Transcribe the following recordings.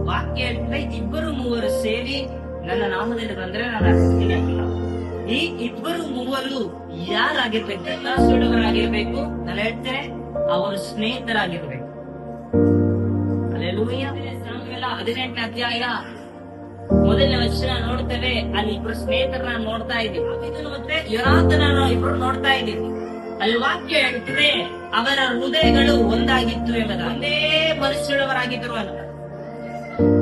ವಾಕ್ಯ ಹೇಳ್ತದೆ, ಇಬ್ಬರು ಮೂವರು ಸೇರಿ ನನ್ನ ನಾಮದಲ್ಲಿ ಬಂದ್ರೆ ನಾನು ಅರ್ತೀನಿ ಆಗಿಲ್ಲ. ಈ ಇಬ್ಬರು ಮೂವರು ಯಾರಾಗಿರ್ಬೇಕು? ಎಲ್ಲ ಸುಳ್ಳುವರಾಗಿರ್ಬೇಕು. ನಾನು ಹೇಳ್ತೇನೆ, ಅವರು ಸ್ನೇಹಿತರಾಗಿರ್ಬೇಕು. ಅಲ್ಲೆಲ್ಲೂಯ್ಯ. 18ನೇ ಅಧ್ಯಾಯ ಮೊದಲನೇ ವಚನ ನೋಡ್ತೇವೆ. ಅಲ್ಲಿ ಇಬ್ರು ಸ್ನೇಹಿತರನ್ನ ನೋಡ್ತಾ ಇದ್ದೀವಿ. ಇದನ್ನು ಮತ್ತೆ ಯೋನಾಥನ ಇಬ್ರು ನೋಡ್ತಾ ಇದ್ದೀವಿ. ಅಲ್ಲಿ ವಾಕ್ಯ ಹೇಳ್ತದೆ, ಅವರ ಹೃದಯಗಳು ಒಂದಾಗಿತ್ತು ಎಂಬುದು. ಒಂದೇ ಮನಸ್ಸುಳ್ಳವರಾಗಿದ್ದರು ಅಂತ.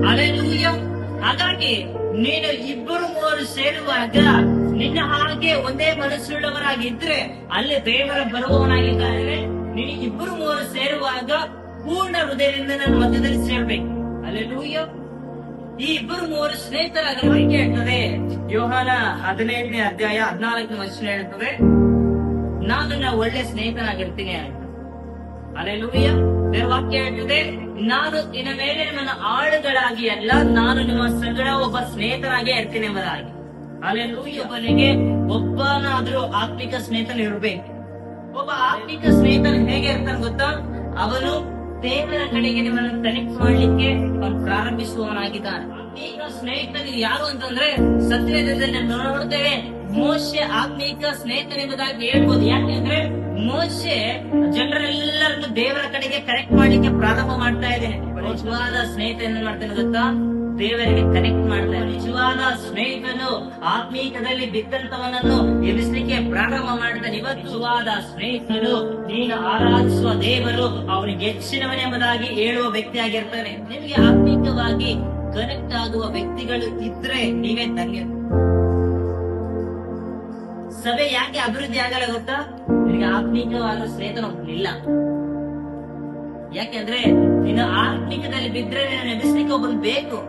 ಅಲ್ಲೆಲ್ಲೂಯ್ಯ. ಹಾಗಾಗಿ ನೀನು ಇಬ್ಬರು ಮೂವರು ಸೇರುವಾಗ ನಿನ್ನ ಹಾಗೆ ಒಂದೇ ಮನಸ್ಸುಳ್ಳವರಾಗಿದ್ರೆ ಅಲ್ಲಿ ದೇವರ ಬರುವವನಾಗಿದ್ದಾರೆ. ನೀನು ಇಬ್ಬರು ಮೂವರು ಸೇರುವಾಗ ಪೂರ್ಣ ಹೃದಯದಿಂದ ನನ್ನ ಮಧ್ಯದಲ್ಲಿ ಸೇರ್ಬೇಕು. ಅಲ್ಲೆಲ್ಲೂಯ್ಯ. ಈ ಇಬ್ಬರು ಮೂವರು ಸ್ನೇಹಿತರಾಗಿರ್ಬೇಕು ಹೇಳ್ತದೆ. ಯೋಹಾನ 15ನೇ ಅಧ್ಯಾಯ 14ನೇ ವಚನ ಹೇಳ್ತದೆ, ನಾನು ನನ್ನ ಒಳ್ಳೆ ಸ್ನೇಹಿತನಾಗಿರ್ತೀನಿ ಅಂತ. ಅಲ್ಲೆಲ್ಲೂಯ್ಯ. ದೇವರ ವಾಕ್ಯ ಹೇಳ್ತದೆ, ನಾನು ಇನ್ನ ಮೇಲೆ ನನ್ನ ಆಳುಗಳಾಗಿ ಅಲ್ಲ, ನಾನು ನಿಮ್ಮ ಸಂಗಡ ಒಬ್ಬ ಸ್ನೇಹಿತನಾಗಿ ಇರ್ತೀನಿ ಎಂಬುದಾಗಿ. ಅಲ್ಲೆಲ್ಲೂಯ್ಯ. ಒಬ್ಬನಿಗೆ ಒಬ್ಬನಾದ್ರೂ ಆತ್ಮಿಕ ಸ್ನೇಹಿತನ ಇರ್ಬೇಕು. ಒಬ್ಬ ಆತ್ಮಿಕ ಸ್ನೇಹಿತನ ಹೇಗೆ ಇರ್ತಾನೆ ಗೊತ್ತಾ? ಅವನು ದೇವರ ಕಡೆಗೆ ನಿಮ್ಮನ್ನು ಕನೆಕ್ಟ್ ಮಾಡ್ಲಿಕ್ಕೆ ಅವನು ಪ್ರಾರಂಭಿಸುವವನಾಗಿದ್ದಾನೆ. ಆತ್ಮೀಕ ಸ್ನೇಹಿತನು ಯಾರು ಅಂತಂದ್ರೆ, ಸತ್ಯವೇದದಲ್ಲಿ ನೋಡ್ತೇವೆ, ಮೋಶೆ ಆತ್ಮೀಕ ಸ್ನೇಹಿತನೆಂಬುದಾಗಿ ಹೇಳ್ಬೋದು. ಯಾಕೆಂದ್ರೆ ಮೋಶೆ ಜನರೆಲ್ಲರನ್ನು ದೇವರ ಕಡೆಗೆ ಕನೆಕ್ಟ್ ಮಾಡ್ಲಿಕ್ಕೆ ಪ್ರಾರಂಭ ಮಾಡ್ತಾ ಇದ್ದೇನೆ. ನಿಜವಾದ ಸ್ನೇಹಿತ ಏನ್ ಮಾಡ್ತಾನೆ ಗೊತ್ತಾ? ದೇವರಿಗೆ ಕನೆಕ್ಟ್ ಮಾಡ್ತಾನೆ. ನಿಜವಾದ ಸ್ನೇಹಿತನು ಆತ್ಮೀಕದಲ್ಲಿ ಬಿದ್ದಂತವನನ್ನು ಎಬ್ಬಿಸಲಿಕ್ಕೆ ಪ್ರಾರಂಭ ಮಾಡ್ತಾನೆ. ಇವತ್ತು ನಿಜವಾದ ಸ್ನೇಹಿತನು ನೀನು ಆರಾಧಿಸುವ ದೇವರು ಅವನಿಗೆ ಹೆಚ್ಚಿನವನೆಂಬುದಾಗಿ ಹೇಳುವ ವ್ಯಕ್ತಿ ಆಗಿರ್ತಾನೆ. ನಿಮಗೆ ಆತ್ಮೀಕವಾಗಿ ಕನೆಕ್ಟ್ ಆಗುವ ವ್ಯಕ್ತಿಗಳು ಇದ್ರೆ ನೀವೇ ಧನ್ಯ. ಸಭೆ ಯಾಕೆ ಅಭಿವೃದ್ಧಿ ಆಗಲ್ಲ ಗೊತ್ತಾ? ನಿನಗೆ ಆತ್ಮೀಕವಾದ ಸ್ನೇಹಿತನು ಇಲ್ಲ. ಯಾಕೆಂದ್ರೆ ನೀನು ಆತ್ಮಿಕದಲ್ಲಿ ಬಿದ್ರೆ ನೀನು ಎಬ್ಬಿಸ್ಲಿಕ್ಕೆ ಒಬ್ಬನು ಬೇಕು.